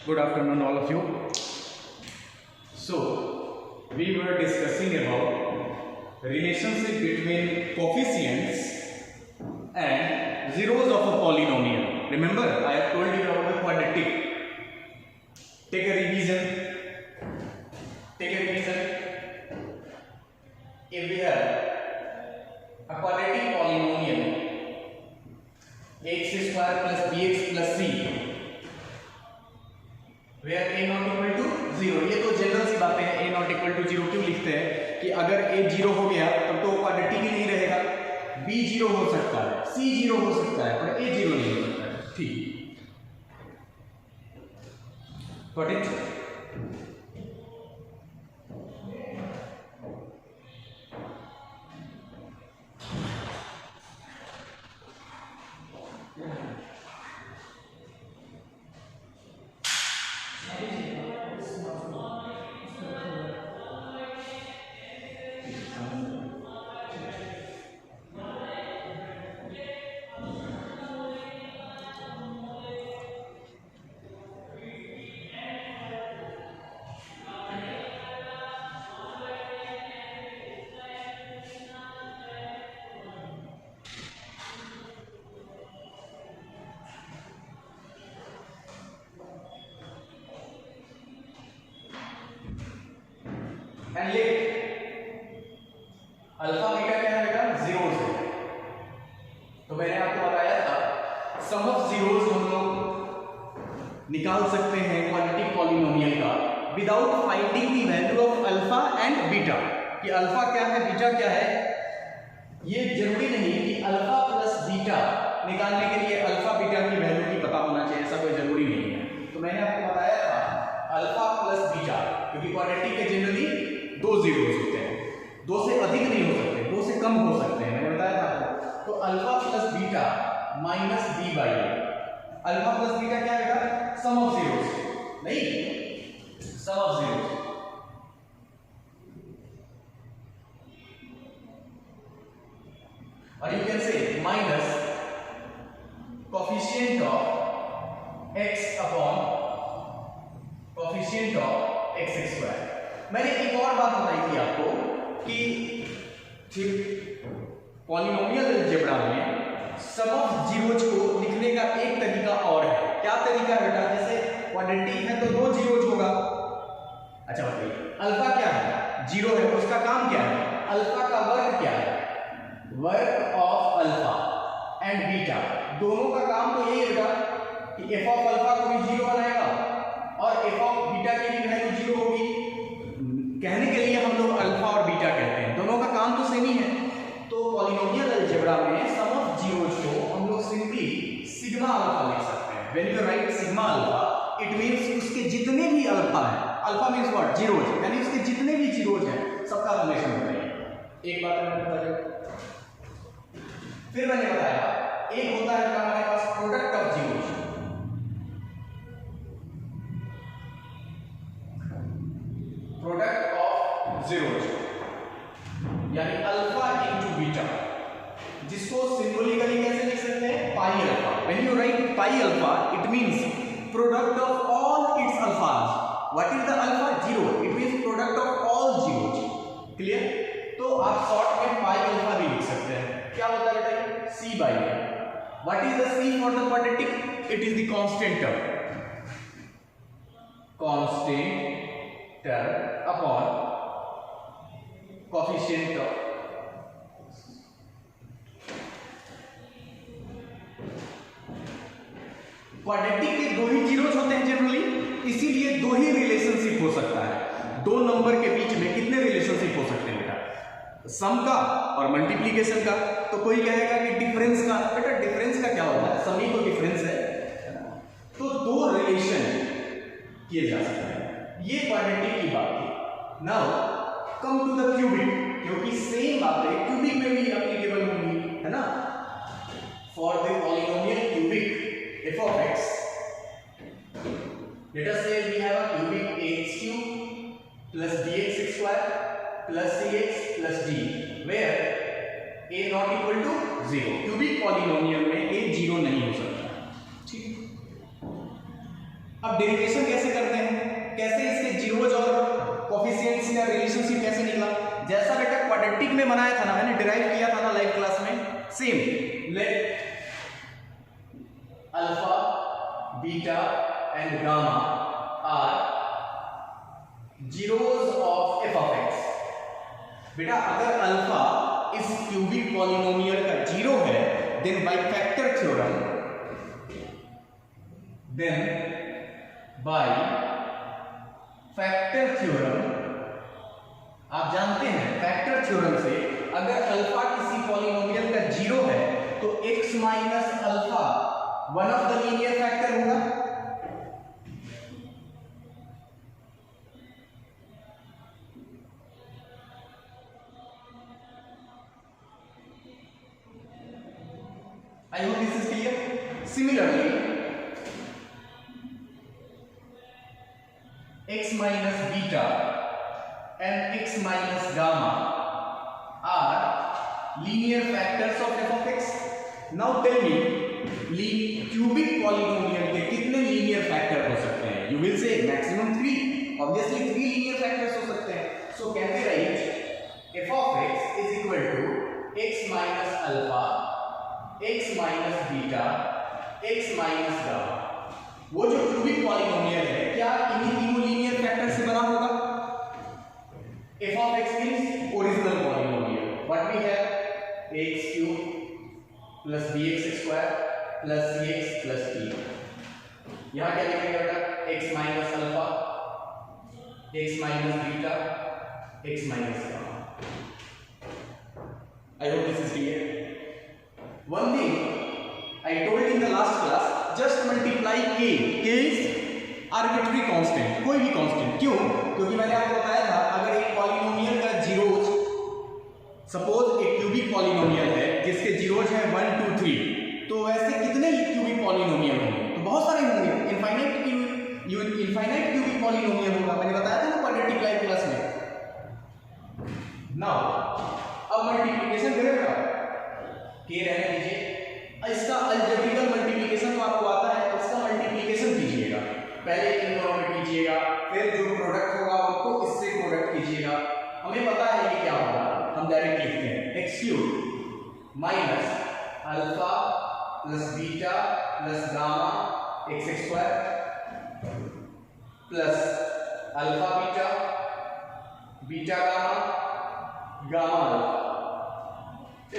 Good afternoon, all of you. So, we were discussing about relationship between coefficients and zeros of a polynomial. Remember, I have told you about the quadratic. Take a revision. If we have a quadratic polynomial x square plus bx plus c where a not equal to 0, ये तो general सी बातें हैं. a not equal to 0 क्यों लिखते हैं कि अगर a 0 हो गया तब तो क्वाड्रेटिक ही नहीं रहेगा. b 0 हो सकता है, c 0 हो सकता है, पर a 0 नहीं हो सकता है. ठीक, got it? एंड लिख अल्फा बीटा क्या रहेगा, जीरोस है. तो मैंने आपको बताया था सम ऑफ जीरोस हम लोग निकाल सकते हैं क्वाड्रेटिक पॉलिनोमियल का without finding the value of alpha and beta. कि अल्फा क्या है, बीटा क्या है, ये जरूरी नहीं कि अल्फा प्लस बीटा निकालने के लिए अल्फा बीटा की वैल्यू की पता होना चाहिए, ऐसा कोई जरूरी नहीं है. तो मैंने आपको बताया था अल्फा प्लस बीटा, क्योंकि क्वाड्रेटिक के जनरली दो जीरोस होते हैं, दो से अधिक नहीं हो सकते, दो से कम हो सकते हैं, मैंने बताया था आपको. तो alpha plus beta minus b by a. Alpha plus beta क्या रहेगा, सम ऑफ जीरोस, नहीं सम ऑफ जीरोस. और you can say minus coefficient of x upon coefficient of x square. मैंने एक और बात बताई थी आपको कि पॉलिनोमियल अलजेब्रा में सम ऑफ जीरोज को लिखने का एक तरीका और है. क्या तरीका है बेटा, जैसे क्वाड्रेटिक है तो दो जीरोज होगा. अच्छा बताइए, अल्फा क्या है, जीरो है, उसका काम क्या है, अल्फा का वर्ग क्या है, वर्ग ऑफ अल्फा एंड बीटा. दोनों का काम तो यही होगा कि एफ ऑफ अल्फा को भी जीरो बनाएगा और एफ ऑफ बीटा की भी वैल्यू जीरो होगी. कहने के लिए हम लोग अल्फा और बीटा कहते हैं, दोनों का काम तो सेम ही है. तो पॉलिनोमियल अलजेब्रा में सम ऑफ जीरोज को हम लोग सिंपली सिग्मा अल्फा लिख सकते हैं. When you right sigma alpha it means उसके जितने भी अल्फा है, अल्फा मींस व्हाट, जीरोज, यानी उसके जितने भी जीरोज हैं सबका समेशन होता है. एक बात मैंने बताया, फिर मैंने बताया एक होता है हमारे पास product of zeros. Product of zeros यानी अल्फा इनटू बीटा, जिसको सिंबॉलिकली कैसे लिख सकते हैं, pi alpha. When you write pi alpha it means product of all its alphas. What is the alpha, zero, it means product of all zeros. Clear? तो आप short में pi alpha भी लिख सकते हैं. क्या होता है बेटा, c by a. What is the c for the quadratic, it is the constant term, constant term upon coefficient of quadratic के दो ही जीरोस होते हैं जनरली, इसीलिए दो ही रिलेशनशिप हो सकता है. दो नंबर के बीच में कितने रिलेशनशिप हो सकते हैं बेटा, सम का और मल्टीप्लिकेशन का. तो कोई कहेगा कि डिफरेंस का, बेटा डिफरेंस का क्या होता है, सम ही तो डिफरेंस है. तो दो रिलेशन किए जा सकते हैं. ये क्वाड्रेटिक की बात थी. Now come to the cubic, क्योंकि सेम बातें क्यूबिक में भी एप्लीकेबल होंगी, है ना. For the polynomial cubic f of x, let us say we have a cubic ax cube plus bx square plus cx plus d where a not equal to 0. Cubic polynomial में a 0 नहीं हो सकता. ठीक, अब derivation कैसे करते हैं, कैसे इसके जीरोज और कोफिशिएंट्स या रिलेशनशिप कैसे निकला, जैसा बेटा क्वाड्रेटिक में बनाया था ना, मैंने डिराइव किया था ना लाइव क्लास में, same. Let alpha beta and gamma are zeros of f of x. बेटा अगर अल्फा इस क्यूबिक पॉलिनोमियल का जीरो है, देन बाय फैक्टर थ्योरम, आप जानते हैं फैक्टर थ्योरम से अगर अल्फा किसी पॉलिनोमियल का जीरो है तो x minus alpha one of the linear factor होगा। I hope this is clear. Similarly, x minus beta and x minus gamma are linear factors of f of x. Now tell me, cubic polynomial के कितने linear factor हो सकते हैं? You will say maximum 3. Obviously 3 linear factors हो सकते हैं. So can we write f of x is equal to x minus alpha, x minus beta, x minus gamma. वो जो क्यूबिक पॉलिनोमियल है क्या इन्हीं तीनों लीनियर फैक्टर से बना होगा? f of x is original polynomial. What we have? ax cube plus bx square plus cx plus d. यहाँ क्या लिखेंगे बेटा? x minus alpha, x minus beta, x minus gamma. I hope this is clear. One thing I told in the last class, just multiply k. K is arbitrary constant, कोई भी constant. क्यों? क्योंकि मैंने आपको बताया था अगर एक पॉलिनोमियल का जीरोज, सपोज एक क्यूबिक पॉलिनोमियल है जिसके जीरोज है 1 2 3, तो वैसे कितने क्यूबिक पॉलिनोमियल होंगे? तो बहुत सारे होंगे, इनफाइनाइट क्यूबिक पॉलिनोमियल होगा। मैंने बताया था ना क्वाड्रेटिक लाइव क्लास में। नाउ अब मल्टीप्लिकेशन करेगा, k रहने दीजिए, इसका अलजेब्रिकल मल्टीप्लिकेशन तो आपको आता है, इसका मल्टीप्लिकेशन कीजिएगा, पहले इन दोनों में कीजिएगा, फिर जो प्रोडक्ट होगा उसको इससे प्रोडक्ट कीजिएगा। हमें पता है ये क्या होगा, हम डायरेक्ट लिखते हैं x cube minus alpha plus beta plus gamma x square plus alpha beta beta gamma gamma alpha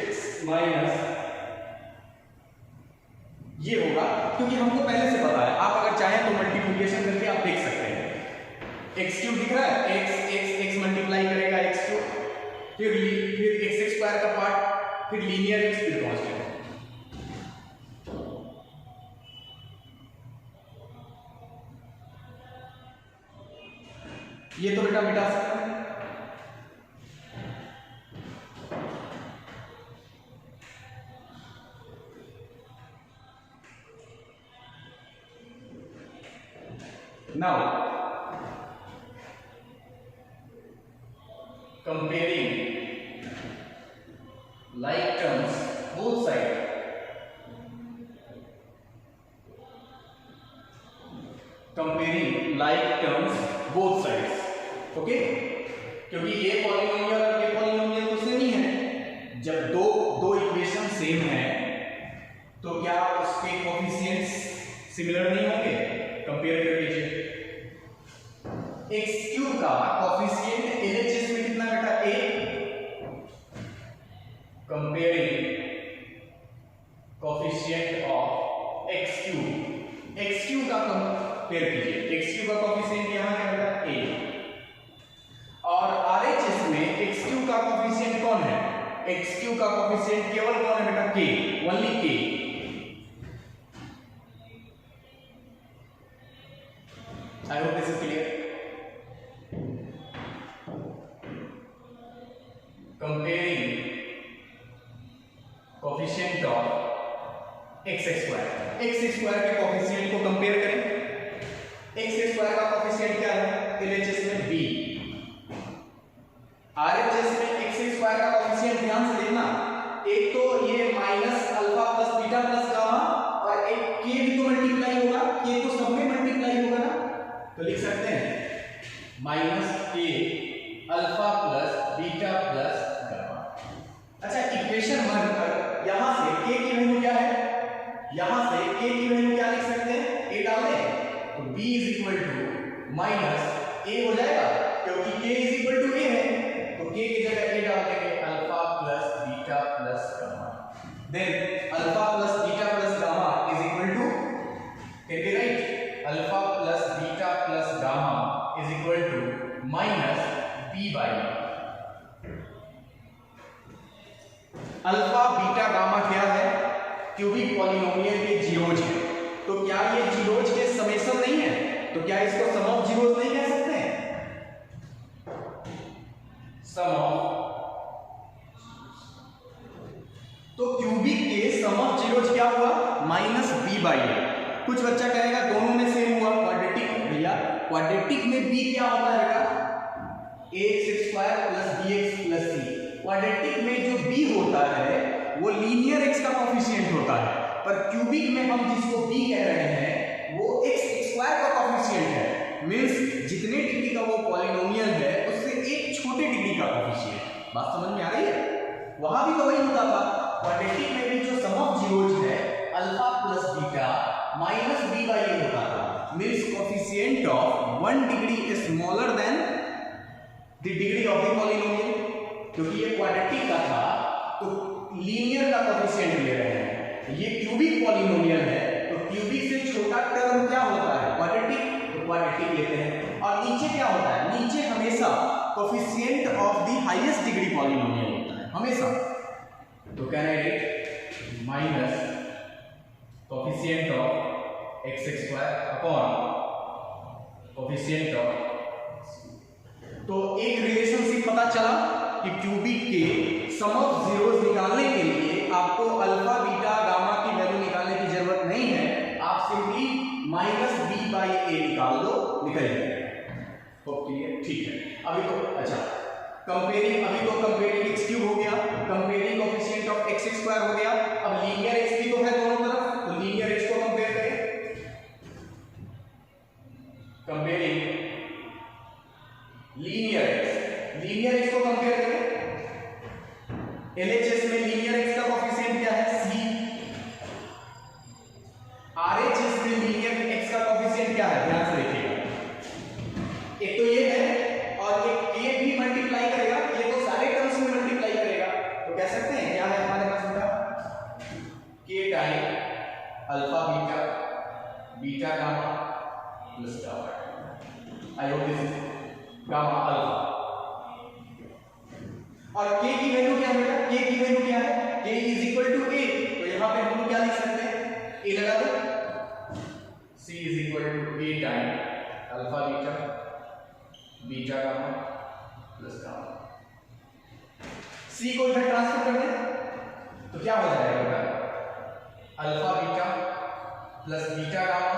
x minus, ये होगा क्योंकि हमको पहले से पता है। आप अगर चाहें तो मल्टीप्लिकेशन करके आप देख सकते हैं। x क्यूब दिख रहा है, x मल्टीप्लाई करेगा x क्यूब, फिर x स्क्वायर का पार्ट, फिर लीनियर x, फिर कांस्टेंट। ये तो बेटा मिटा सकते हैं। Now, comparing like terms both sides. Comparing like terms both sides. Okay? क्योंकि ये पॉलिनोमियल और ये पॉलिनोमियल तो सेम ही है। जब दो इक्वेशन सेम है तो क्या उसके कोफिशिएंट्स सिमिलर नहीं होंगे? कंपेयर कर लीजिए। x क्यूब का कोफिशिएंट LHS में कितना बेटा? a। Comparing coefficient of x cube का कंपेयर कीजिए। x क्यूब का कोफिशिएंट यहां क्या बेटा? a। और RHS में x क्यूब का कोफिशिएंट कौन है? x क्यूब का कोफिशिएंट केवल कौन है बेटा? k, only k। I hope this is clear. Comparing coefficient of x square के कोफिशिएंट को कंपेयर करें। x स्क्वायर का कोफिशिएंट क्या है? LHS में b, RHS में x स्क्वायर का कोफिशिएंट ध्यान से देखना, एक तो ये minus alpha plus beta plus gamma और एक k भी तो मल्टीप्लाई होगा, k तो सब में मल्टीप्लाई होगा। तो लिख सकते हैं माइनस के alpha plus beta plus gamma. अच्छा, इक्वेशन 1 पर यहां से के की वैल्यू क्या है, यहां से के की वैल्यू क्या लिख सकते हैं, ए डाल दें तो b is equal to minus a हो जाएगा, क्योंकि k is equal to a है, तो k की जगह a डाल देंगे, alpha plus beta plus gamma. Then alpha plus beta plus gamma is equal to, can be write, alpha plus beta plus gamma is equal to minus b by. Alpha beta gamma क्या है, cubic polynomial के zeros है, तो क्या ये zeros के summation नहीं है, तो क्या इसको सम ऑफ जीरोज नहीं कह सकते हैं, सम ऑफ, तो क्यूबिक के सम ऑफ जीरोज क्या हुआ, माइनस b बाई ए। कुछ बच्चा कहेगा दोनों में सेम हुआ, क्वाड्रेटिक, भैया क्वाड्रेटिक में b क्या होता है, ax square plus bx plus c। Quadratic में जो b होता है वो लीनियर x का कोफिशिएंट होता है, पर क्यूबिक में हम जिसको b कह रहे हैं वो x स्क्वायर का कोफिशिएंट है, मींस जितने डिग्री का वो पॉलिनोमियल है उससे एक छोटे डिग्री का कोफिशिएंट। बात समझ में आ रही है, वहां भी तो वही होता था, क्वाड्रेटिक में भी जो सम ऑफ जीरोज है alpha plus beta minus b by a होता था, means coefficient of 1 degree smaller than the degree of the polynomial. क्योंकि ये क्वाड्रेटिक का था तो लीनियर का कोफिशिएंट ले रहे हैं, ये क्यूबिक पॉलिनोमियल है तो क्यूबिक से छोटा टर्म क्या होता है, क्वाड्रेटिक, तो क्वाड्रेटिक लेते हैं। और नीचे क्या होता है, नीचे हमेशा coefficient of the highest degree polynomial होता है हमेशा, तो can I right minus coefficient of x square upon coefficient of, तो एक रिलेशनशिप पता चला कि क्यूबिक के सम ऑफ जीरोस निकालने के लिए आपको अल्फा बीटा गामा की वैल्यू निकालने की जरूरत नहीं है, आप सिंपली माइनस b बाई ए निकाल दो, निकल जाएगा। ओके ठीक है, अभी तो अच्छा कंपेयरिंग, अभी तो कंपेयरिंग x क्यूब हो गया, comparing coefficient of x square हो गया, अब लीनियर x भी तो है दोनों तरफ, तो लीनियर x को कंपेयर करें, कंपेयरिंग लीनियर x को कंपेयर करें, LHS में लीनियर x का कोएफिशिएंट क्या है, c, RHS में लीनियर x का कोएफिशिएंट क्या है, ध्यान से देखिएगा, एक तो ये है और एक k भी मल्टीप्लाई करेगा, ये तो सारे टर्म्स में मल्टीप्लाई करेगा, तो कह सकते हैं क्या है हमारे पास बेटा, k time alpha beta beta gamma plus gamma, I hope this is gamma alpha. और k की वैल्यू क्या है बेटा, k की वैल्यू क्या है, k is equal to a, तो यहां पे हम लोग क्या लिख सकते हैं, a लगा दो, c is equal to a time alpha beta beta gamma plus gamma. c को इधर ट्रांसफर कर दें तो क्या हो जाएगा बेटा, alpha beta plus beta gamma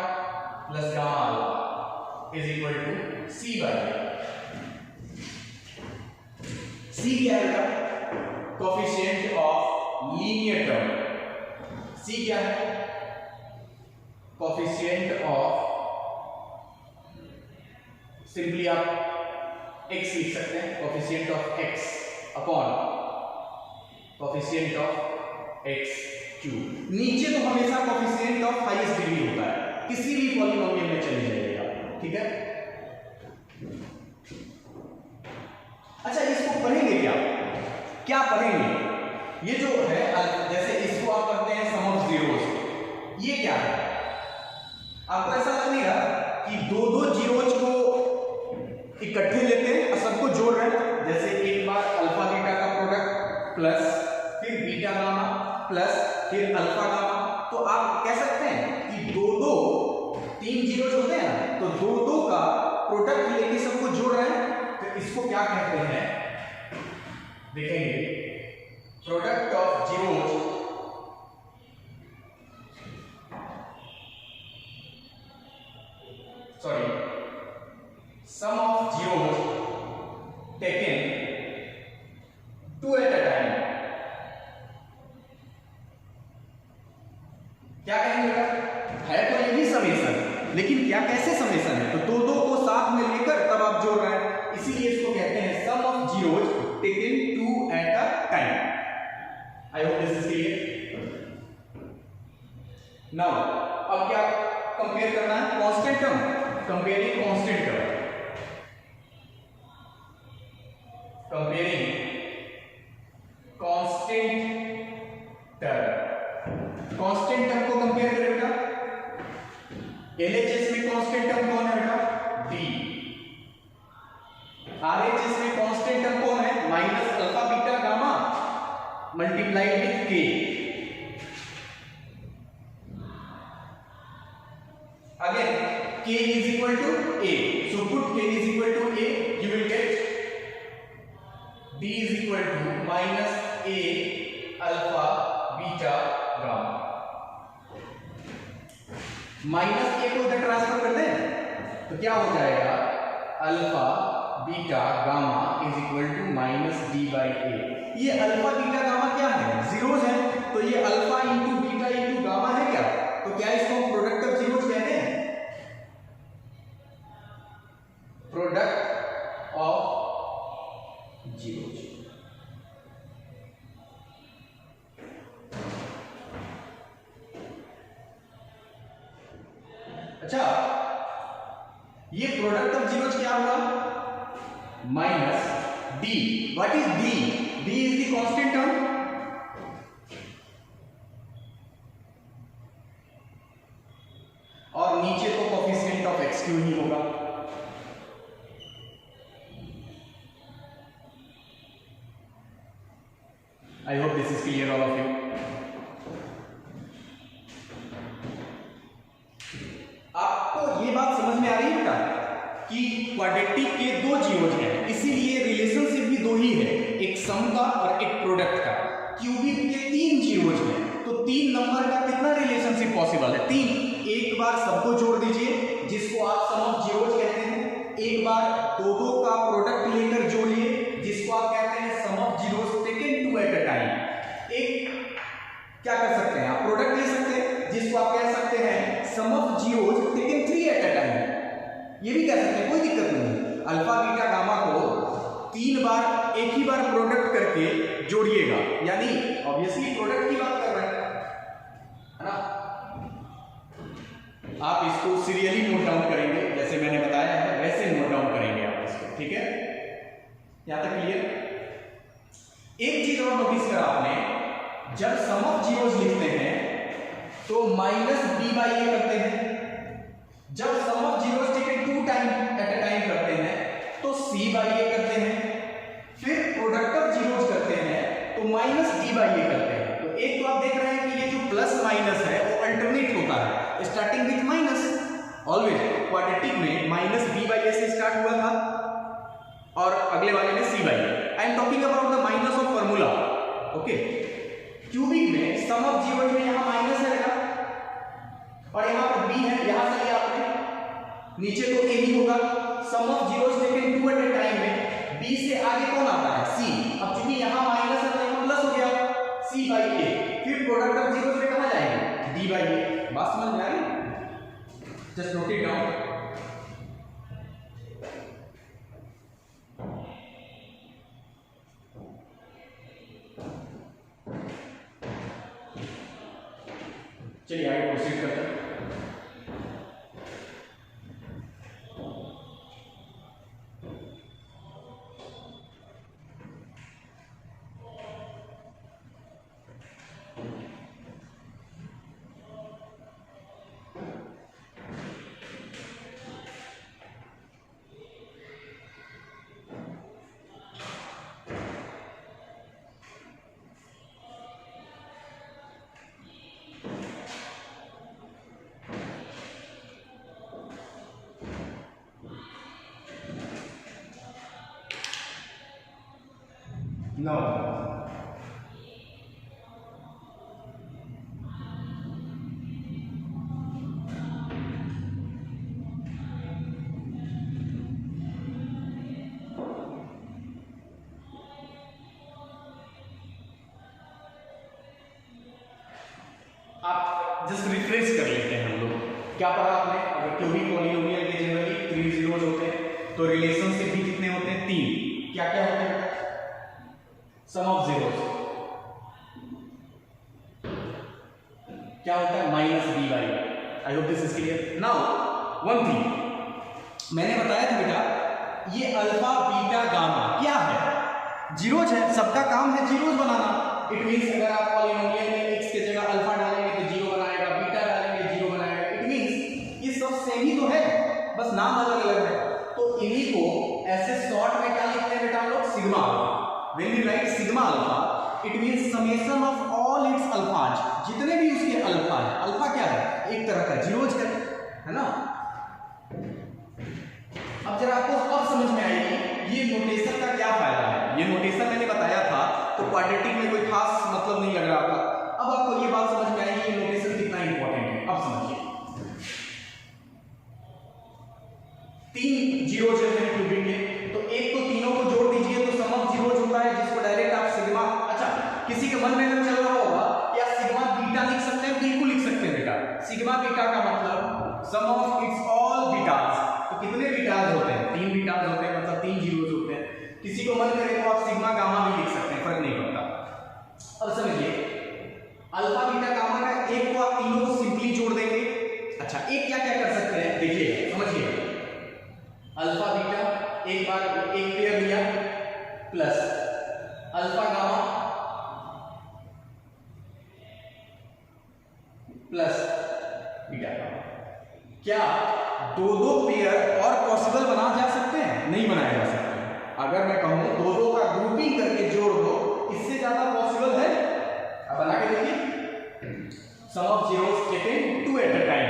plus gamma alpha is equal to c by. C क्या है बेटा, coefficient of linear term, C क्या है, कोएफिशिएंट ऑफ, सिंपली आप x लिख सकते हैं, coefficient of x upon coefficient of x cube. नीचे तो हमेशा कोएफिशिएंट ऑफ हाईएस्ट डिग्री होता है, किसी भी पॉलिनोमियल में चले जाइएगा, ठीक है। अच्छा, इसको पढ़ेंगे क्या पढ़ेंगे, ये जो है जैसे इसको आप पढ़ते हैं सम ऑफ जीरोस, ये क्या है, आपको ऐसा लग नहीं रहा कि दो जीरोज को इकट्ठे लेते हैं और सबको जोड़ रहे हैं, जैसे एक बार अल्फा बीटा का प्रोडक्ट प्लस फिर बीटा गामा प्लस फिर अल्फा गामा, तो आप कह सकते हैं कि दो तीन जीरोज होते हैं ना, तो दो का प्रोडक्ट लेके सबको जोड़ रहे हैं, तो इसको क्या कहते हैं, देखेंगे, product of zeros sorry sum of zeros taken two at a time, क्या कहेंगे, है तो ये भी समेशन, लेकिन क्या कैसे समेशन है, तो दो को zeros taken two at a time. I hope this is clear. Now अब क्या कंपेयर करना है? Constant term, comparing constant term, comparing constant term. Constant term को कंपेयर करें बेटा, एलएचएस में कांस्टेंट टर्म कौन है बेटा? डी। आरएचएस में कांस्टेंट टर्म कौन है? Minus alpha beta gamma multiplied with के। Again, k is equal to a. So put k is equal to a, you will get d is equal to minus a alpha beta gamma. Minus a को इधर transfer कर दें तो क्या हो जाएगा? Alpha beta gamma is equal to minus d by a. ये alpha beta gamma क्या है? जीरोस है, तो ये alpha into beta into gamma है क्या? तो क्या इसको हम प्रोडक्ट ऑफ जीरोस कहते हैं? Product of zeros. अच्छा, ये प्रोडक्ट ऑफ जीरोस क्या हुआ? Minus D. What is D? D is the constant term, और नीचे तो कोफिशिएंट ऑफ एक्स क्यू ही होगा। आई hope this is clear all of you. आपको ये बात समझ में आ रही है बेटा कि क्वाड्रेटिक के दो जीरोज हैं, इसीलिए रिलेशनशिप भी दो ही है, एक सम का और एक प्रोडक्ट का। क्यूबिक के तीन जीरोज हैं, तो तीन नंबर का कितना रिलेशनशिप पॉसिबल है? तीन। एक बार सबको जोड़ दीजिए जिसको आप सम ऑफ जीरोज कहते हैं, एक बार दो दो का प्रोडक्ट लेकर जोड़िए जिसको आप कहते हैं sum of zeros taken two at a time. एक क्या कर सकते हैं आप? प्रोडक्ट ले सकते हैं जिसको आप कह सकते हैं sum of zeros taken three at a time. ये भी कह सकते हैं, कोई दिक्कत नहीं। अल्फा बीटा गामा को तीन बार एक ही बार प्रोडक्ट करके जोड़िएगा, यानी ऑब्वियसली प्रोडक्ट की बात कर रहे हैं, है ना? आप इसको सीरियली नोट डाउन करेंगे, जैसे मैंने बताया है वैसे नोट डाउन करेंगे आप इसको, ठीक है? यहां तक क्लियर? एक चीज और नोटिस करा आपने, जब सम ऑफ जीरोस लिखते हैं तो माइनस बी बाई ए करते हैं, जब sum of zeros taken two time at a time करते हैं तो सी बाई ए करते हैं, फिर प्रोडक्ट ऑफ जीरोस करते हैं तो माइनस डी बाई ए करते हैं। तो एक तो आप देख रहे हैं कि ये जो प्लस माइनस है वो अल्टरनेट होता है, starting with minus. Always quadratic में माइनस बी बाई ए से स्टार्ट हुआ था और अगले वाले में c by a. I am talking about the minus of formula, okay? Cubic में सम ऑफ जीरोज में यहां माइनस है बेटा और यहां पर बी है, यहां से लिया आपने, नीचे तो ए ही होगा। Sum of zeros taken two at a time में बी से आगे कौन आता है? सी। अब चूंकि यहां माइनस है तो यहां प्लस हो गया, सी बाई ए। फिर प्रोडक्ट ऑफ जीरोज में कहां जाएंगे? डी बाई ए। बात समझ में आ रही? Just note it down. चलिए आगे प्रोसीड करते हैं। No. आप जस्ट रिफ्रेश कर लेते हैं हम लोग। क्या पढ़ा आपने? अगर क्यूबिक पॉलिनोमियल के जनरली 3 जीरोज होते हैं तो रिलेशनशिप भी कितने होते हैं? 3। क्या क्या होते हैं? सम ऑफ जीरोस क्या होता है, minus b by. I hope this is clear. Now one thing मैंने बताया था बेटा, ये अल्फा बीटा गामा क्या है, जीरोज है, सबका काम है जीरोज बनाना। इट मींस अगर आप पॉलिनोमियल में x की जगह अल्फा डालेंगे तो जीरो बनाएगा, बीटा डालेंगे जीरो बनाएगा। इट मींस ये सब सेम ही तो है, बस नाम अलग अलग है। तो इन्हीं को ऐसे शॉर्ट में क्या लिखते हैं बेटा हम लोग, sigma alpha. When we write sigma alpha it means summation of all its alphas, जितने भी उसके अल्फा है। अल्फा क्या है, एक तरह का जीरोज है ना। अब जरा आपको अब समझ में आएगी ये नोटेशन का क्या फायदा है। ये नोटेशन मैंने बताया था तो क्वाड्रेटिक में कोई खास मतलब नहीं लग रहा था। अब आपको ये बात समझ में आएगी ये नोटेशन कितना इंपॉर्टेंट है। अब समझिए, तीन जीरोज हैं क्यूबिक के, तो एक तो तीनों को जोड़ दीजिए तो सम ऑफ जीरोज होता है, जिसको डायरेक्ट आप सिग्मा। अच्छा, किसी के मन में अगर चल रहा होगा क्या सिग्मा बीटा लिख सकते हैं, बिल्कुल लिख सकते हैं बेटा। सिग्मा बीटा का मतलब sum of its all betas. तो कितने बीटाज होते हैं, तीन बीटाज होते हैं, मतलब तीन जीरोज होते हैं। किसी को मन करे तो आप सिग्मा गामा भी लिख सकते हैं, फर्क नहीं पड़ता। अब समझिए, अल्फा बीटा गामा का एक को आप तीनों को सिंपली जोड़ देंगे। अच्छा, एक क्या क्या कर सकते हैं, देखिए समझिए, अल्फा बीटा एक बार एक पेयर लिया plus alpha gamma plus beta gamma. क्या दो दो पेयर और पॉसिबल बना जा सकते हैं, नहीं बनाया जा सकते। अगर मैं कहूं दो दो का ग्रुपिंग करके जोड़ दो, इससे ज्यादा पॉसिबल है। अब बना के देखिए, sum of zeros taken two at a time,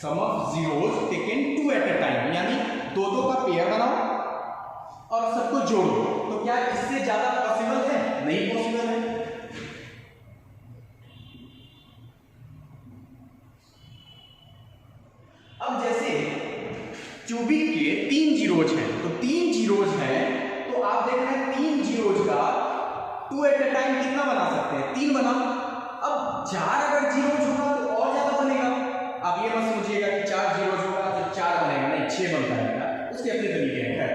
sum of zeros taken two at a time, यानी दो दो का पेयर बनाओ और सबको जोड़ो। तो क्या इससे ज्यादा पॉसिबल है, नहीं पॉसिबल है। अब जैसे क्यूबिक के तीन जीरोज हैं, तो तीन जीरोज हैं तो आप देख रहे हैं तीन जीरोज का टू एट अ टाइम कितना बना सकते हैं, तीन बनाओ। अब चार अगर जीरोज होगा तो और ज्यादा बनेगा। आप ये मत सोचिएगा कि चार जीरोज होगा तो चार बनेगा, नहीं, छह बनता है, उसके अपने तरीके हैं।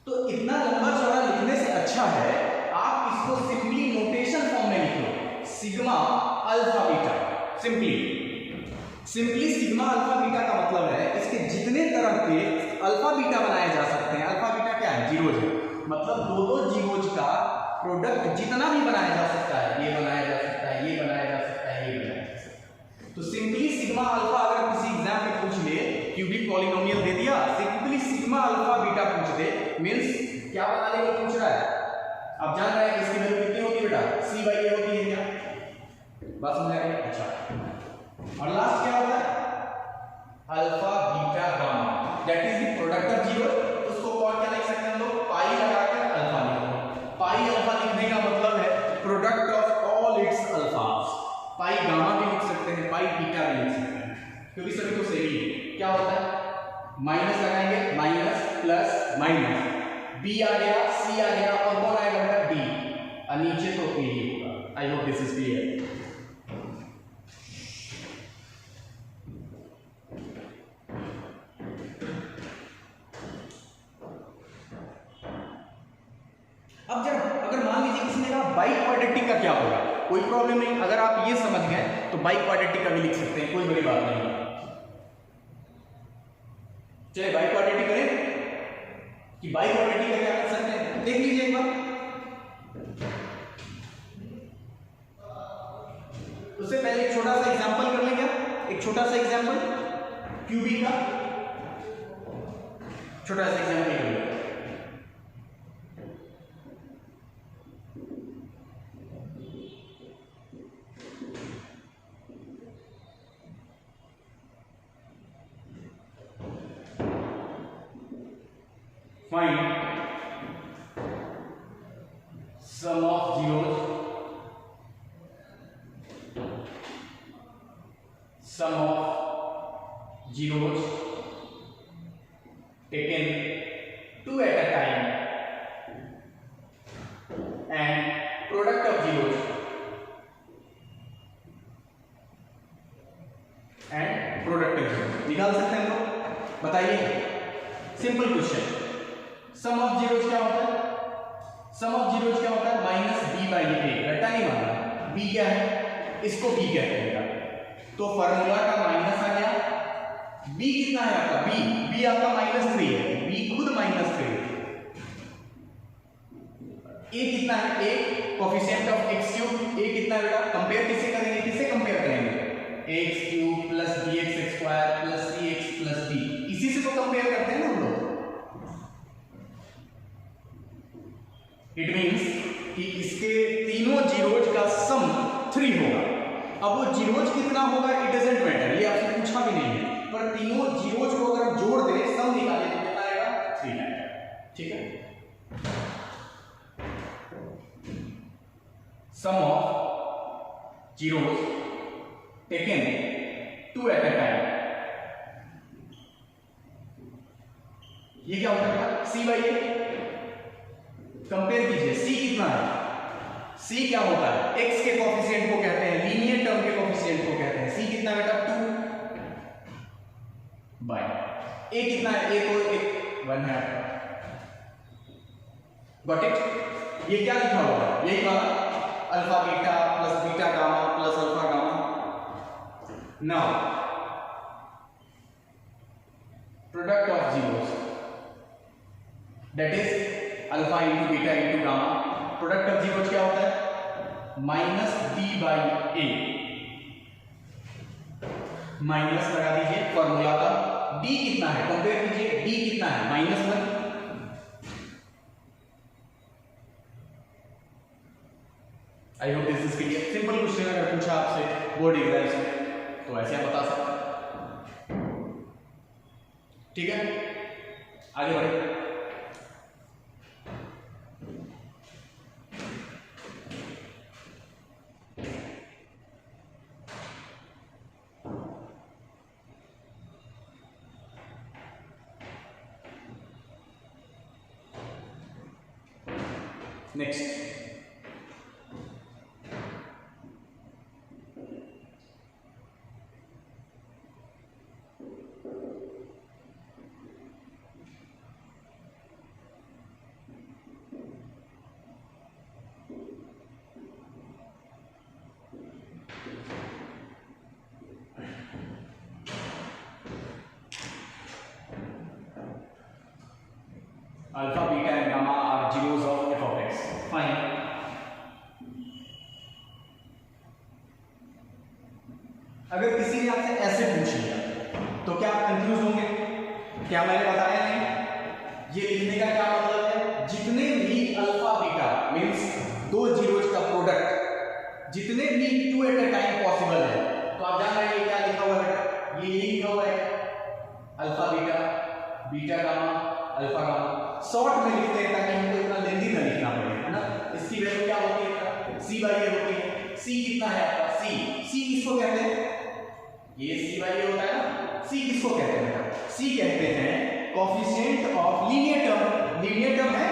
तो इतना लंबा चौड़ा लिखने से अच्छा है आप इसको सिंपली नोटेशन फॉर्म में लिख लो, sigma alpha beta. Simply sigma alpha beta का मतलब है इसके जितने तरह के अल्फा बीटा बनाए जा सकते हैं। अल्फा बीटा क्या है, जीरोज है, मतलब दो दो जीरोज का प्रोडक्ट जितना भी बनाया जा सकता है, ये बनाया जा सकता है, ये बनाया जा सकता है, ये बनाया जा सकता है। तो सिंपली सिग्मा अल्फा अगर किसी एग्जाम में पूछ ले, क्यूबिक पॉलिनोमियल दे दिया, सिंपली सिग्मा अल्फा बीटा पूछ दे, मींस क्या बनाने को पूछ रहा है। आप जान रहे हैं इसकी वैल्यू कितनी होती है बेटा, सी बाई ए होती है क्या, बात समझ आ गई। अच्छा, और लास्ट क्या होता है, alpha beta gamma, that is the product of zero. उसको और क्या लिख सकते हैं हम लोग, पाई लगाकर अल्फा लिख लो। पाई अल्फा लिखने का मतलब है प्रोडक्ट ऑफ ऑल इट्स अल्फाज। पाई गामा भी लिख सकते हैं, पाई बीटा भी लिख सकते हैं, क्योंकि सभी तो सेम ही है। क्या होता है, माइनस लगाएंगे, माइनस प्लस माइनस, बी आ गया, सी आ गया, और कौन आएगा बेटा, डी, और नीचे तो ए ही होगा। आई होप दिस इज क्लियर। अब जब अगर मान लीजिए किसी ने कहा बाई क्वाड्रेटिक का क्या होगा, कोई प्रॉब्लम नहीं, अगर आप ये समझ गए तो बाई क्वाड्रेटिक का भी लिख सकते हैं, कोई बड़ी बात नहीं है। चलिए बाई क्वाड्रेटिक करें कि बाई क्वाड्रेटिक का क्या कर सकते हैं, देख लीजिए एक बार। उससे पहले एक छोटा सा एग्जांपल कर लेंगे, एक छोटा सा एग्जांपल क्यूबिक का, छोटा सा एग्जांपल कर लेंगे। Find sum of zeros, sum of zeros taken two at a time and product of zeros and product of zeros निकाल सकते हैं हम लोग। बताइए, simple question, sum of zeros क्या होता है, सम ऑफ जीरोज क्या होता है माइनस बी बाई ए, रट्टा नहीं मारना, बी क्या है, इसको बी कहते हैं, तो फॉर्मूला का माइनस आ गया, बी कितना है आपका, बी आपका -3 है, बी खुद -3 है, ए कितना है, ए कोफिशिएंट ऑफ x क्यूब, ए कितना है बेटा, कंपेयर किससे करेंगे, किससे कंपेयर करेंगे, x cube plus bx square plus cx plus d, इसी से तो कंपेयर करते हैं ना हम लोग। इट मींस कि इसके तीनों जीरोज का सम 3 होगा। अब वो जीरोज कितना होगा इट डजंट मैटर, ये आपसे पूछा भी नहीं है, पर तीनों जीरोज को अगर हम जोड़ दें, सम निकालें तो कितना आएगा 3 आएगा, ठीक है। Sum of zeros taken 2 at a time, ये क्या होता है c बाई ए, कंपेयर कीजिए c कितना है, c क्या होता है, x के कोफिशिएंट को कहते हैं, लीनियर टर्म के कोफिशिएंट को कहते हैं, c कितना है बेटा 2 बाय a कितना है, a को 1 है, गॉट इट। ये क्या लिखा हुआ है, यही वाला alpha beta plus beta gamma plus alpha gamma. Now product of zeros that is alpha into beta into gamma, product of zeros क्या होता है minus b by a, minus लगा दीजिए फॉर्मूला का, d कितना है कंपेयर कीजिए, d कितना है -1, आई hope this is clear. Simple question अगर पूछा आपसे बोर्ड एग्जाम्स में तो ऐसे आप बता सकते हैं, ठीक है, आगे बढ़े। Next alpha beta and gamma are zeros of f of x, fine. अगर किसी ने आपसे ऐसे पूछ लिया तो क्या आप कंफ्यूज होंगे, क्या मैंने बताया नहीं, ये लिखने का क्या मतलब है, जितने भी अल्फा बीटा मींस दो जीरोज का प्रोडक्ट, जितने भी 2 एट अ टाइम पॉसिबल है, तो आप जान रहे हैं क्या लिखा हुआ है, ये लिखा हुआ है alpha beta beta gamma alpha gamma, short में लिखते हैं ताकि हमको इतना लेंथी ना लिखना पड़े, है ना। इसकी वैल्यू क्या होती है, c बाई ए होती है, c कितना है आपका, c किसको कहते हैं, ये c बाई ए होता है ना, c किसको कहते हैं, c कहते हैं coefficient of linear term, linear term है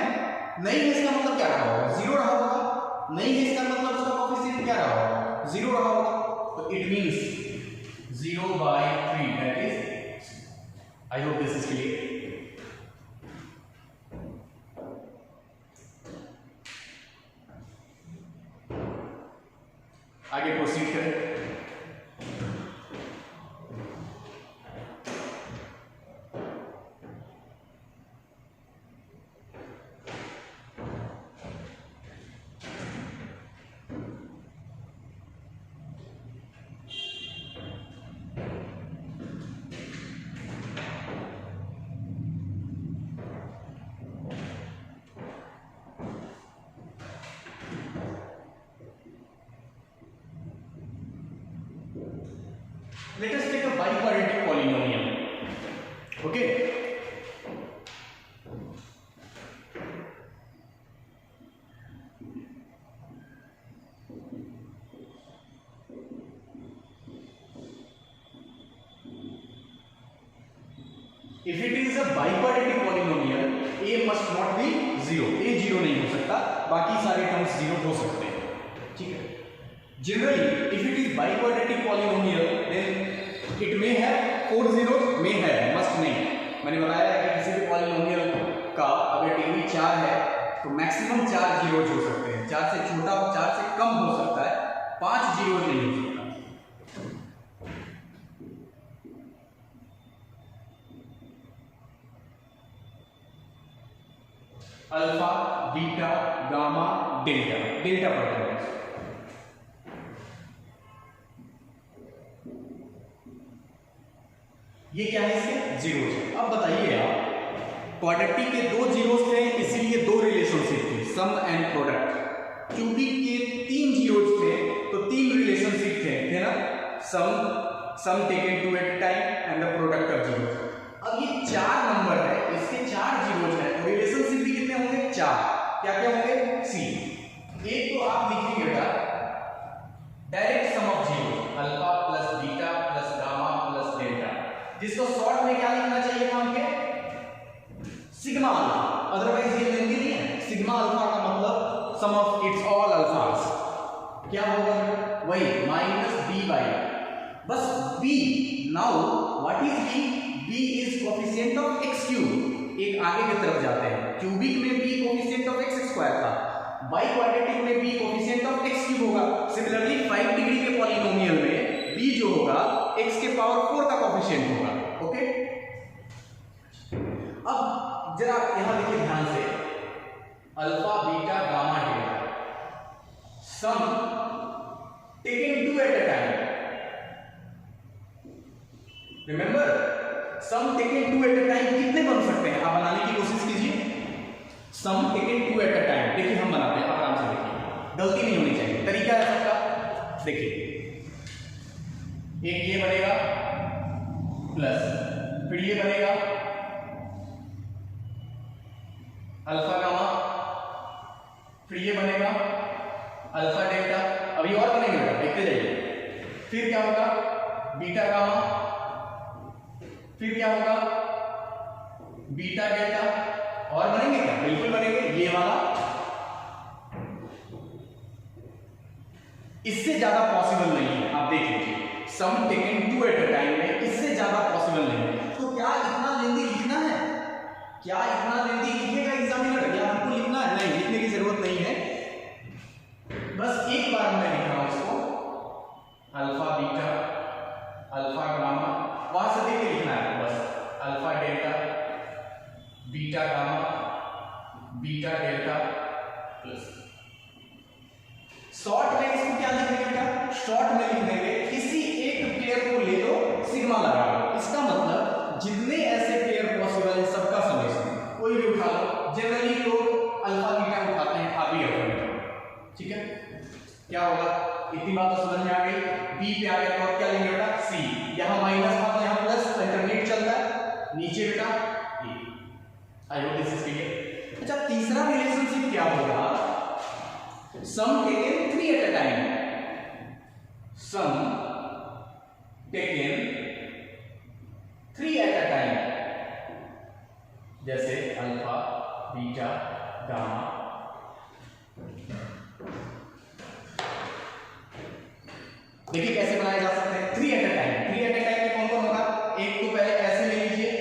नहीं है इसका मतलब क्या रहा होगा, 0 रहा होगा, नहीं है इसका मतलब उसका कोफिशिएंट क्या रहा होगा, 0 रहा होगा, तो it means 0/3 that is, I hope this is clear. आगे प्रोसीड करें। Let us take a biquadratic polynomial. Okay. If it is a biquadratic polynomial, a must not be 0. a 0 नहीं हो सकता, बाकी सारे टर्म्स 0 हो सकते हैं, ठीक है। Generally, if it is biquadratic polynomial, then it may have 4 zeros, may have, must नहीं। मैंने बताया कि किसी भी पॉलिनोमियल का अगर डिग्री 4 है तो मैक्सिमम 4 जीरोज हो सकते हैं। 4 से छोटा, 4 से कम हो सकता है, 5 जीरोज नहीं हो सकता। Alpha, beta, gamma, delta, delta पढ़ते हैं। ये क्या है, इसके जीरोज है। अब बताइए आप, क्वाड्रेटिक के 2 जीरोज थे, इसीलिए 2 रिलेशनशिप थी, सम एंड प्रोडक्ट। क्यूबिक के 3 जीरोज थे, तो 3 रिलेशनशिप थे ना, sum taken 2 at time and the product of zeros. अब ये 4 नंबर है, इसके 4 जीरोज है, तो रिलेशनशिप भी कितने होंगे, 4। क्या क्या होंगे, सी। एक तो आप लिखेंगे बेटा direct sum of zero, alpha plus beta plus gamma plus delta, जिसको शॉर्ट में क्या लिखना चाहिए था हमके, सिग्मा अल्फा। अदरवाइज ये लेंगे नहीं है। सिग्मा अल्फा का मतलब sum of its all alphas. क्या होगा, वही माइनस बी बाई बस b. Now what is b, b is coefficient of x cube. एक आगे की तरफ जाते हैं, क्यूबिक में b coefficient of x square था, बाई क्वाड्रेटिक में b coefficient of x cube होगा। सिमिलरली 5 डिग्री के पॉलिनोमियल में बी जो होगा एक्स के पावर 4 का कोफिशिएंट होगा। ओके, अब जरा यहां देखिए ध्यान से, alpha beta gamma delta, sum taken 2 at a time. Remember, sum taken 2 at a time कितने बन सकते हैं, आप बनाने की कोशिश कीजिए। Sum taken 2 at a time, देखिए हम बनाते हैं, आराम से देखिए, गलती नहीं होनी चाहिए। तरीका है सबका, देखिए एक ये बनेगा प्लस, फिर ये बनेगा अल्फा गामा, फिर ये बनेगा अल्फा डेल्टा। अभी और बनेंगे बेटा, देखते जाइए। फिर क्या होगा, बीटा गामा, फिर क्या होगा, बीटा डेल्टा। और बनेंगे क्या, बिल्कुल बनेंगे। ये वाला, इससे ज्यादा पॉसिबल नहीं है। आप देख लीजिए, सम टेकन 2 एट अ टाइम में इससे ज्यादा पॉसिबल नहीं है। तो क्या इतना लेंदी लिखना है, क्या इतना लेंदी लिखेगा एग्जामिनर, या हमको लिखना है, नहीं लिखने की जरूरत नहीं है। बस एक बार मैं लिख रहा हूं इसको, अल्फा बीटा अल्फा गामा, वहां से देख के लिखना है बस, alpha delta beta gamma beta delta plus. Short में इसको क्या लिखेंगे बेटा, शॉर्ट में लिख देंगे, किसी एक पेयर को ले लो, सिग्मा लगा लो। इसका मतलब जितने ऐसे पेयर पॉसिबल है सबका समेशन कोई भी उठा लो। जनरली लोग अल्फा बीटा उठाते हैं, आप भी अल्फा बीटा, ठीक है। क्या होगा, इतनी बात तो समझ में आ गई। बी पे आ गया तो क्या लेंगे बेटा, सी। यहां माइनस था तो यहां प्लस, अल्टरनेट चलता है। नीचे बेटा A. I hope this is clear. अच्छा, तीसरा रिलेशनशिप क्या होगा, sum taken 3 at a time, sum taken 3 at a time, जैसे अल्फा बीटा गामा। देखिए कैसे बनाए जा सकते हैं 3 at a time. 3 at a time में कौन कौन होगा, एक तो पहले ऐसे ले लीजिए,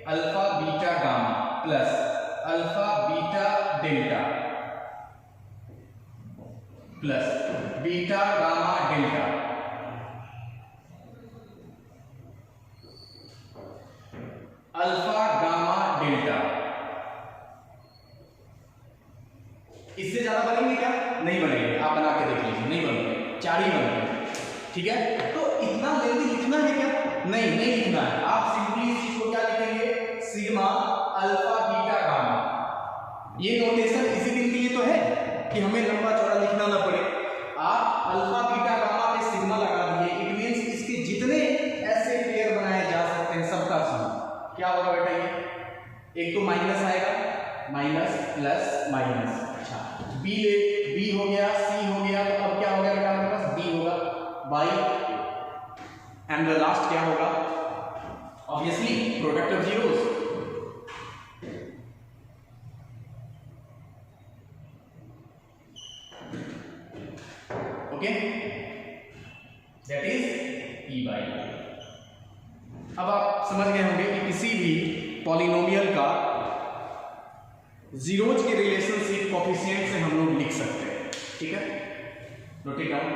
alpha beta gamma plus alpha beta delta plus beta gamma delta, alpha gamma delta. इससे ज्यादा बनेंगे क्या, नहीं बनेंगे, आप बना के देख लीजिए, नहीं बनेंगे, 4 ही बनेंगे, ठीक है। तो इतना लेंदी लिखना है क्या, नहीं लिखना है। आप सिंपली इस चीज को क्या लिखेंगे, सिग्मा अल्फा बीटा गामा। ये नोटेशन इसी के लिए तो है कि हमें लंबा चौड़ा लिखना ना पड़े। आप अल्फा बीटा गामा पे सिग्मा लगा दिए, इट मींस इसके जितने ऐसे पेयर बनाए जा सकते हैं सबका सम क्या होगा बेटा, ये एक तो माइनस आएगा, माइनस प्लस माइनस। अच्छा, बी हो गया, सी हो गया, तो अब क्या हो गया बेटा हमारे पास, डी होगा बाई, एंड द लास्ट क्या होगा, obviously product of zeros. Okay, that is E by. अब आप समझ गए होंगे कि किसी भी पॉलिनोमियल का जीरोज के रिलेशनशिप कोफिशिएंट से हम लोग लिख सकते हैं। ठीक है, नोट इट डाउन।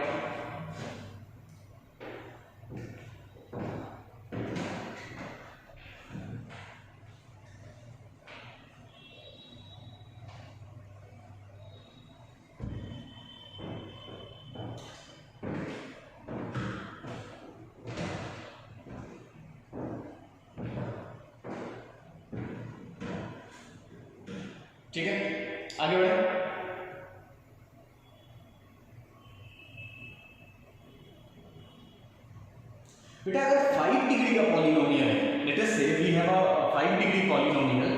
ठीक है, आगे बढ़े। बेटा अगर 5 डिग्री का पॉलिनोमियल है, let us say we have a 5 degree polynomial,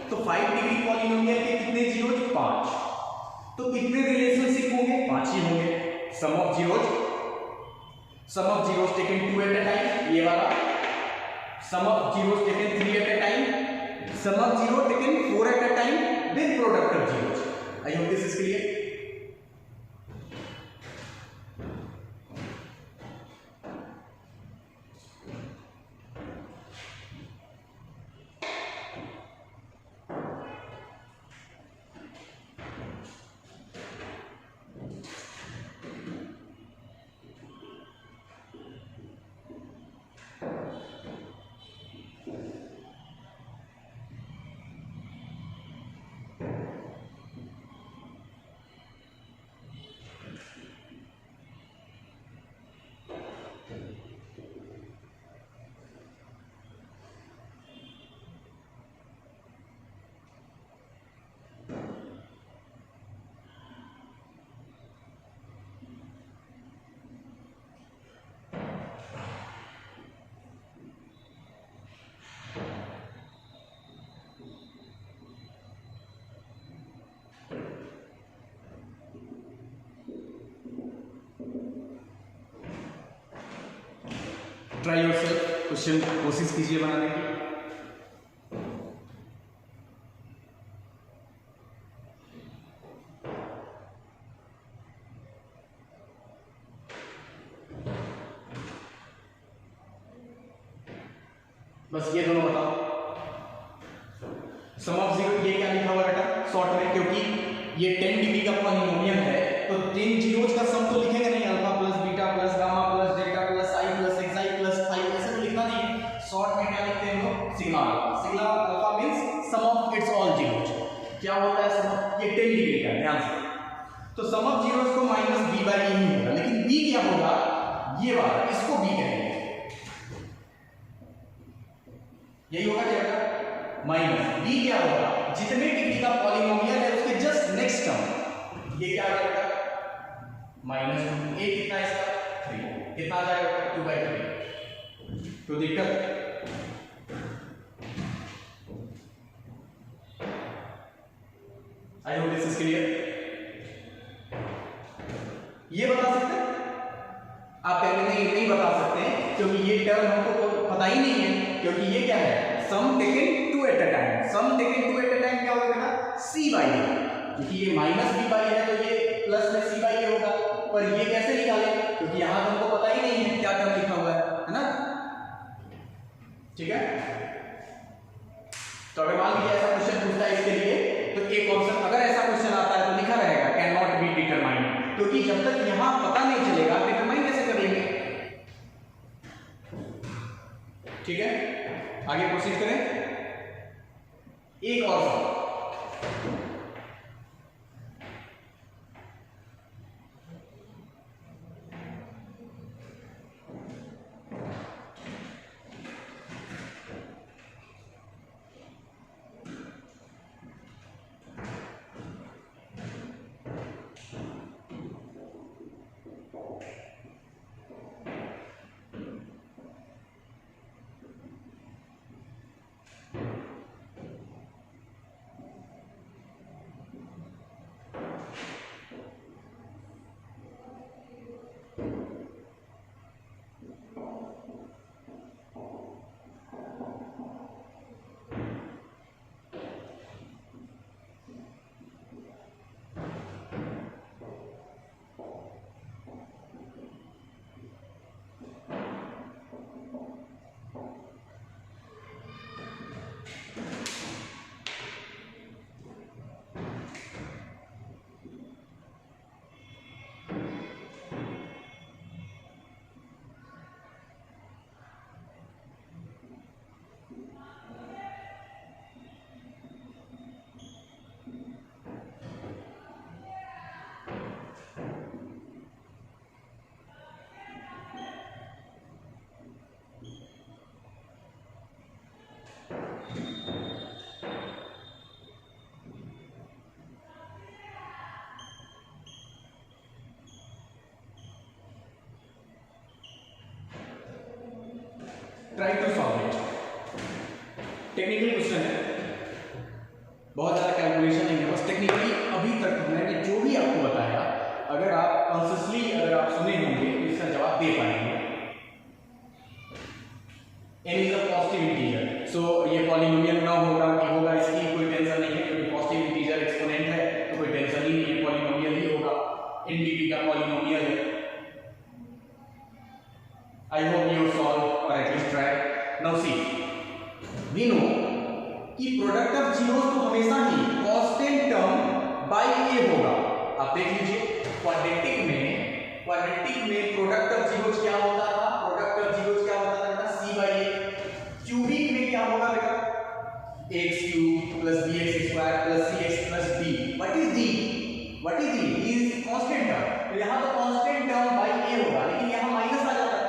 तो 5 डिग्री पॉलिनोमियल के कितने जीरोज? 5। तो कितने रिलेशनशिप होंगे? 5 ही होंगे। Sum of zeros taken 2 at a time, ये वाला। Sum of zeros taken 3 at a time, sum of zero taken 4 at a time with product of zeros. I hope this is clear. Try yourself, question कोशिश कीजिए बनाने की। बस ये दोनों बताओ। सम ऑफ जीरो, ये क्या लिखा हुआ बेटा शॉर्ट में, क्योंकि ये 10 डिग्री का पॉलिनोमियल है तो 10 जीरोज का सम तो लिखेंगे नहीं, alpha plus beta plus gamma plus delta plus I plus X I plus 5 ऐसे तो लिखना नहीं है। शॉर्ट में क्या लिखते हैं हम लोग? Sigma alpha. Sigma alpha means sum of its all zeros. क्या होता है सम ऑफ? ये 10 डिग्री का, ध्यान से। तो सम ऑफ जीरोज को माइनस बी बाई ए ही होगा, लेकिन बी क्या होगा? ये वाला, इसको बी कहेंगे, यही होगा क्या बेटा? माइनस बी क्या होगा? जितने डिग्री का पॉलिनोमियल है उसके जस्ट नेक्स्ट टर्म, ये क्या आ जाएगा? -2। ए कितना है इसका? 3। कितना आ जाएगा? 2/3। तो दिक्कत आई होप दिस इज क्लियर। ये बता सकते हैं आप? कहेंगे नहीं बता सकते क्योंकि ये टर्म हमको पता ही नहीं है, क्योंकि ये क्या है? Sum taken 2 at a time. Sum taken 2 at a time क्या होगा बेटा? c बाई ए, क्योंकि ये माइनस b बाई है तो ये प्लस में c बाई ए होगा। पर ये कैसे निकाले? क्योंकि यहां तो हमको पता ही नहीं है क्या टर्म लिखा हुआ है ना? ठीक है, तो अगर मान लीजिए ऐसा क्वेश्चन पूछता है इसके लिए, तो एक ऑप्शन, अगर ऐसा क्वेश्चन आता है तो लिखा रहेगा कैन नॉट बी डिटरमाइंड, क्योंकि जब तक यहां पता नहीं चलेगा डिटरमाइन कैसे कर लेंगे। ठीक है, आगे प्रोसीड करें। एक और सवाल, try to solve it. Technically question है, बहुत ज्यादा कैलकुलेशन नहीं है, बस टेक्निकली अभी तक मैंने जो भी आपको बताया, अगर आप कॉन्शियसली अगर आप सुने होंगे तो इसका जवाब दे पाएंगे। n is a positive integer, so ये पॉलिनोमियल ना होगा कि होगा, इसकी कोई टेंशन नहीं है, क्योंकि पॉजिटिव इंटीजर एक्सपोनेंट है तो कोई टेंशन ही नहीं है, पॉलिनोमियल ही होगा, एनडीपी का पॉलिनोमियल है। आई होप यू सॉल्व और at least try. Now see, we know कि प्रोडक्ट ऑफ जीरोस तो हमेशा ही कांस्टेंट टर्म बाय ए होगा। आप देख लीजिए क्वाड्रेटिक में प्रोडक्ट ऑफ जीरोस क्या होता था, प्रोडक्ट ऑफ जीरोस क्या होता था, c बाय ए। क्यूबिक में क्या होगा बेटा, x cube plus bx square plus cx plus d। What is d? What is d? d is constant term, तो यहां तो कांस्टेंट टर्म बाय ए होगा, लेकिन यहां माइनस आ जाता है।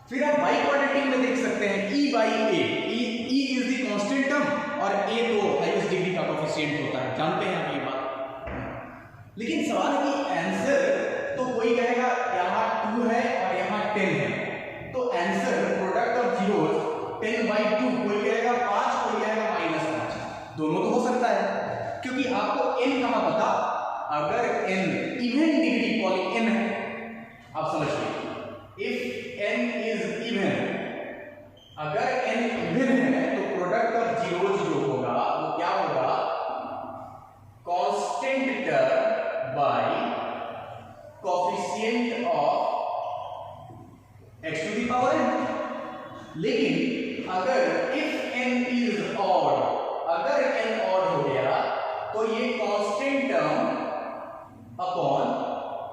फिर आप बाई क्वाड्रेटिक में देख सकते हैं e by A, e is the constant term और a तो हाईएस्ट डिग्री का कोएफिशिएंट होता है, जानते हैं आप ये बात। लेकिन सवाल है कि आंसर तो कोई कहेगा यहाँ 2 है और यहाँ 10 है, तो answer product of zeros 10 by 2, कोई कहेगा 5, कोई कहेगा -5, दोनों तो हो सकता है, क्योंकि आपको n कहाँ पता, अगर n even degree poly n है, आप समझिए, इफ n इज इवन, अगर n इवन है तो प्रोडक्ट ऑफ जीरोस जो होगा वो क्या होगा, constant term by coefficient of x to the power n। लेकिन अगर इफ n इज ऑड, अगर n ऑड हो गया तो ये constant term upon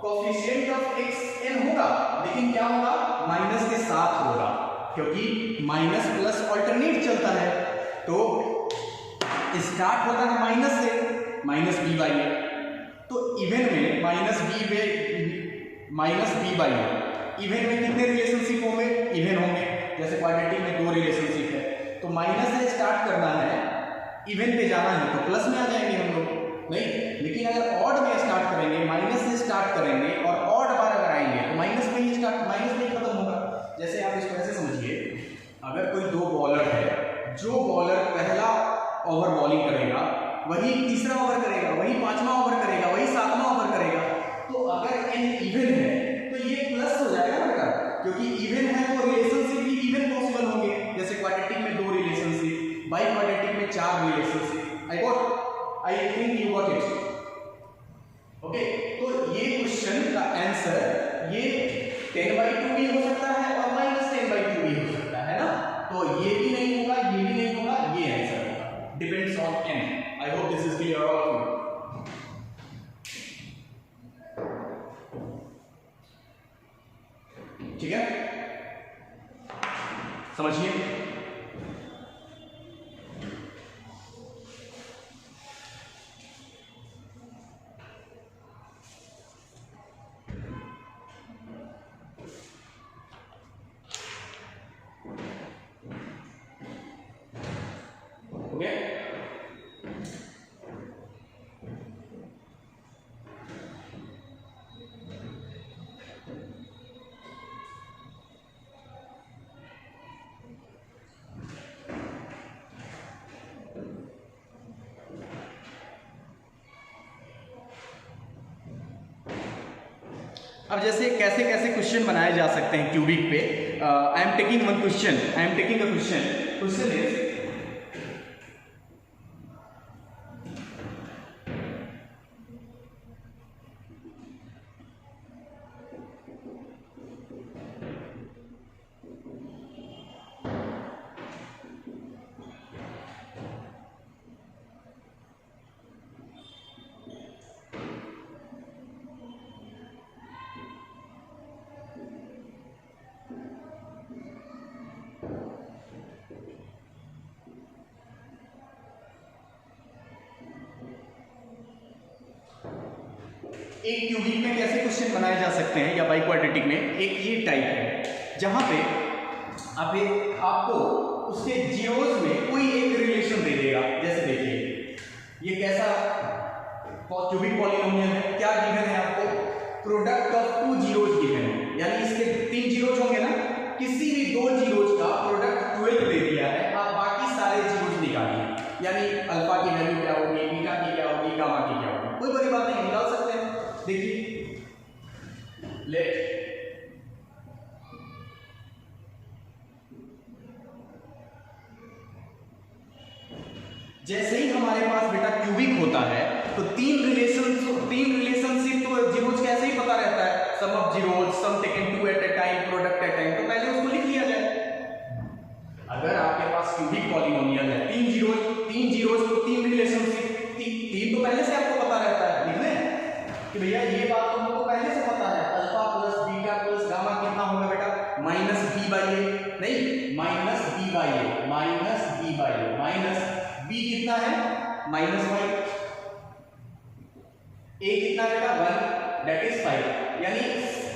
coefficient of xn होगा, लेकिन क्या होगा, माइनस के साथ होगा, क्योंकि माइनस प्लस अल्टरनेट चलता है, तो स्टार्ट होता है माइनस से, माइनस b बाई ए, तो इवन में minus b by A, even में कितने रिलेशनशिप होंगे, इवन होंगे, जैसे क्वाड्रेटिक में 2 रिलेशनशिप है, तो माइनस से स्टार्ट करना है, इवन पे जाना है तो प्लस में आ जाएंगे हम लोग, नहीं, लेकिन अगर ऑड में स्टार्ट करेंगे, माइनस से स्टार्ट करेंगे और ऑड बार अगर आएंगे तो माइनस में ही खत्म होगा। जैसे आप इसको ऐसे समझिए, अगर कोई 2 बॉलर है, जो बॉलर पहला ओवर बॉलिंग करेगा वही तीसरा ओवर करेगा, वही 5वां ओवर करेगा, वही 7वां ओवर करेगा, तो अगर n इवन है तो ये प्लस हो जाएगा ना बेटा, क्योंकि इवन है तो रिलेशनशिप भी इवन पॉसिबल होंगे, जैसे क्वाड्रेटिक में 2 रिलेशनशिप, बाई क्वाड्रेटिक में 4 relationship. I think you got it. Okay, तो ये क्वेश्चन का आंसर ये 10 बाई 2 भी हो सकता है और -10 बाई 2 भी हो सकता है ना, तो ये भी नहीं होगा, ये भी नहीं होगा, ये आंसर होगा, depends on n। I hope this is clear all of you. ठीक है, समझिए। अब जैसे कैसे कैसे क्वेश्चन बनाए जा सकते हैं क्यूबिक पे, I am taking a question is, एक क्यूबिक में कैसे क्वेश्चन बनाए जा सकते हैं या बाई क्वाड्रेटिक में, एक ये टाइप है जहां पे आपको उसके जीरोस में कोई एक रिलेशन दे देगा। जैसे देखिए ये कैसा क्यूबिक पॉलिनोमियल है, क्या गिवन है आपको, प्रोडक्ट ऑफ 2 जीरोस गिवन है, यानी इसके 3 जीरोस होंगे ना, किसी भी 2 जीरोस का जैसे ही हमारे पास बेटा क्यूबिक होता है तो तीन रिलेशनशिप तो जीरोज कैसे ही पता रहता है, sum of zeros, sum taken two at a time, product at time, तो पहले उसको लिख लिया जाए। अगर आपके पास क्यूबिक पॉलिनोमियल है, तीन जीरोज तो तीन रिलेशनशिप, तीन तो पहले से आपको पता रहता है, लिख लें कि भैया ये बात तो हमको पहले से पता है, alpha plus beta plus gamma कितना होगा बेटा, माइनस बी बाई ए, नहीं minus b by a, minus b by a, minus b कितना है माइनस वाई, ए कितना बेटा 1 दैट इज 5, यानी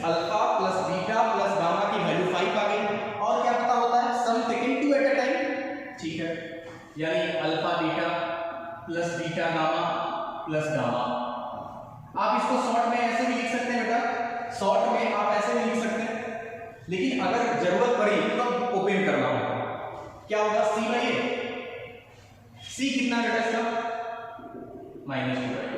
alpha plus beta plus gamma की वैल्यू 5 आ गई। और क्या पता होता है, sum taken two at a time, ठीक है, यानी alpha beta plus beta gamma plus gamma. आप इसको शॉर्ट में ऐसे भी लिख सकते हैं बेटा, शॉर्ट में आप ऐसे भी लिख सकते हैं, लेकिन अगर जरूरत पड़ी तो ओपन करना होगा, क्या होगा सी बाई ए, सी कितना बेटा इसका माइनस 2,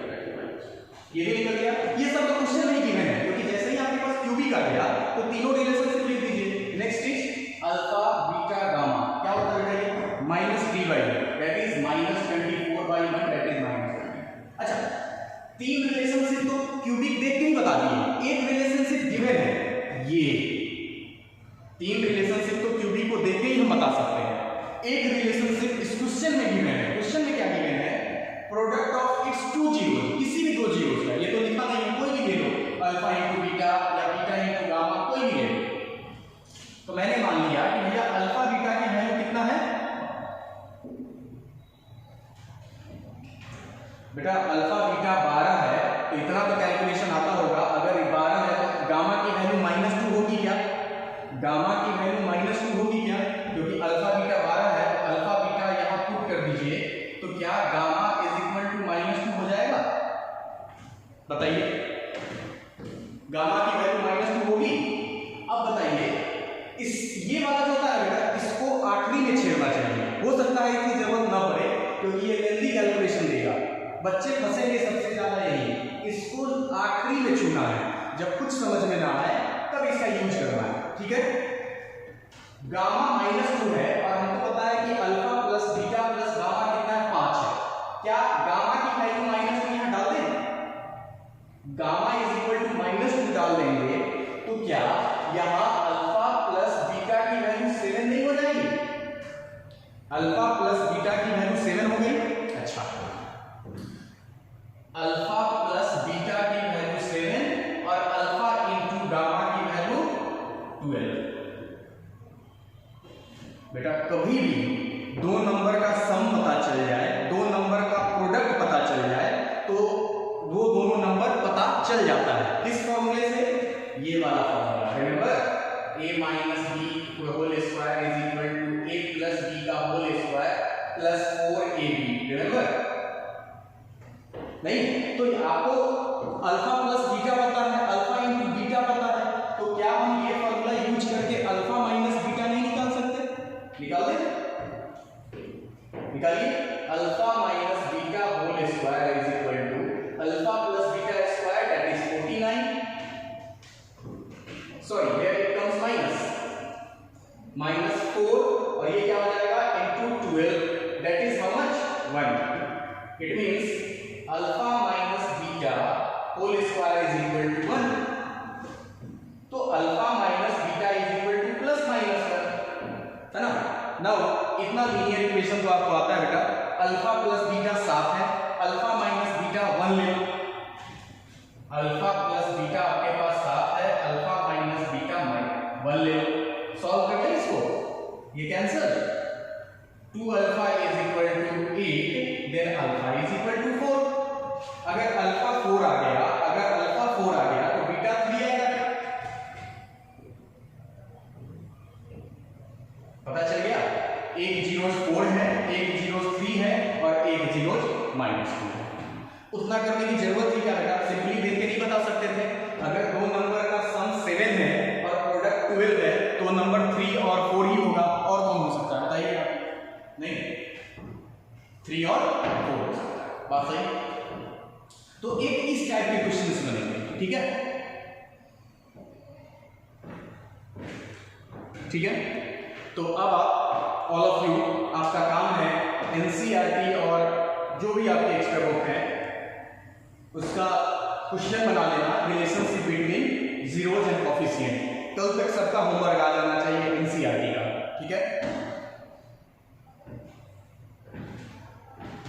ये भी निकल गया। ये सब तो क्वेश्चन नहीं गिवन है, क्योंकि जैसे ही आपके पास क्यूबिक आ गया तो तीनों रिलेशनशिप लिख दीजिए। Next is alpha beta gamma, क्या होता है बेटा ये minus 3 by that is minus 24 by 1 that is minus 20। अच्छा, तीन रिलेशनशिप तो क्यूबिक देख के ही बता दिए, एक रिलेशनशिप गिवन है, ये तीन रिलेशनशिप तो क्यूबिक को देख के ही हम बता सकते हैं। एक रिलेशनशिप इस क्वेश्चन में गिवन है, क्वेश्चन में क्या गिवन है, product of its two zeros, किसी भी दो जीरोस का, ये तो लिखा नहीं है, कोई भी ले लो, अल्फा इनटू बीटा या बीटा इनटू गामा, कोई भी ले लो। तो मैंने मान लिया कि भैया अल्फा बीटा की वैल्यू कितना है बेटा, अल्फा बीटा 12 है, तो इतना तो कैलकुलेशन आता होगा। अगर 12 है तो गामा की वैल्यू -2 होगी क्या, गामा की वैल्यू -2 होगी क्या, क्योंकि अल्फा बीटा 12 है, तो अल्फा बीटा यहां पुट कर दीजिए, तो क्या गामा इज इक्वल टू -2 हो जाएगा, बताइए, गामा की वैल्यू -2 होगी। अब बताइए इस ये वाला जो होता है बेटा, इसको आखिरी में छेड़ना चाहिए, हो सकता है इसकी जरूरत ना पड़े क्योंकि ये लेंथी कैलकुलेशन देगा, बच्चे फंसेंगे सबसे ज्यादा यही, इसको आखिरी में चुनना है, जब कुछ समझ में ना आए तब इसका यूज करना है, ठीक है। गामा -2 है और हमको पता है कि alpha plus beta plus gamma कितना है 5 है, क्या गामा की वैल्यू -2 यहां डाल दें, गामा इज इक्वल टू -2 डाल देंगे, तो क्या यहां अल्फा प्लस बीटा की वैल्यू 7 नहीं हो जाएगी, अल्फा प्लस बीटा की वैल्यू 7 हो गई। अच्छा, अल्फा प्लस बीटा की वैल्यू 7 और अल्फा इंटू गामा की वैल्यू 12। बेटा कभी भी दो नंबर का सम पता चल जाए, दो नंबर का प्रोडक्ट पता चल जाए, तो दोनों नंबर पता चल जाता है, किस फॉर्मूले से, ये वाला formula, remember a minus B whole square is equal to a plus B का whole square plus 4ab, remember नहीं, तो आपको अल्फा प्लस बीटा पता है, अल्फा इंटू बीटा पता है, तो क्या हम ये फॉर्मूला यूज करके अल्फा माइनस बीटा नहीं निकाल सकते, निकाल दें, निकालिए, alpha minus beta whole square is equal to alpha plus beta square that is 49, sorry here it comes -4 और ये क्या हो जाएगा into 12 that is how much 1, it means alpha minus beta whole square is equal to 1, तो alpha minus beta is equal to plus minus 1 है ना। Now इतना linear equation तो आपको आता है बेटा, अल्फा प्लस बीटा 7 है, अल्फा माइनस बीटा 1 ले लो, अल्फा प्लस बीटा आपके पास 7 है, अल्फा माइनस बीटा 1 ले लो, सॉल्व कर ले इसको, ये cancel, 2 alpha is equal to 8 then alpha is equal to 4, अगर अल्फा 4 आ गया, अगर अल्फा 4 आ गया तो बीटा 3 आएगा, पता चल गया, एक जीरोस 4 है, एक जीरोस 3 है और एक जीरोस -2 है। उतना करने की जरूरत थी क्या बेटा, सिंपली देख के नहीं बता सकते थे, अगर दो नंबर का सम 7 है और प्रोडक्ट 12 है तो नंबर 3 और 4 ही होगा, और कौन हो सकता है बताइए आप, नहीं 3 और 4 हो सकता है, बात सही। तो एक इस टाइप के क्वेश्चंस बनेंगे, ठीक है, ठीक है। तो अब आप ऑल ऑफ यू, आपका काम है एनसीईआरटी और जो भी आपके एक्स्ट्रा बुक है उसका क्वेश्चन बना लेना, relationship between zeros and coefficient. कल तक सबका होमवर्क आ जाना चाहिए एनसीईआरटी का, ठीक है?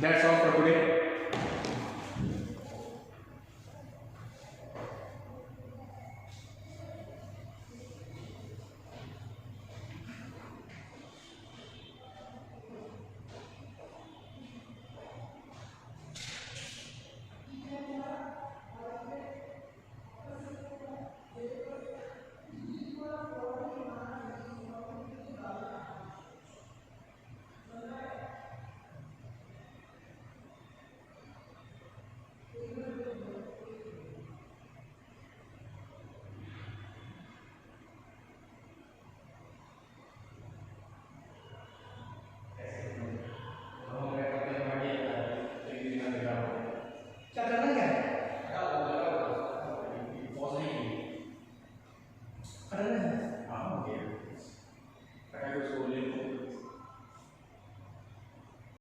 That's all for today.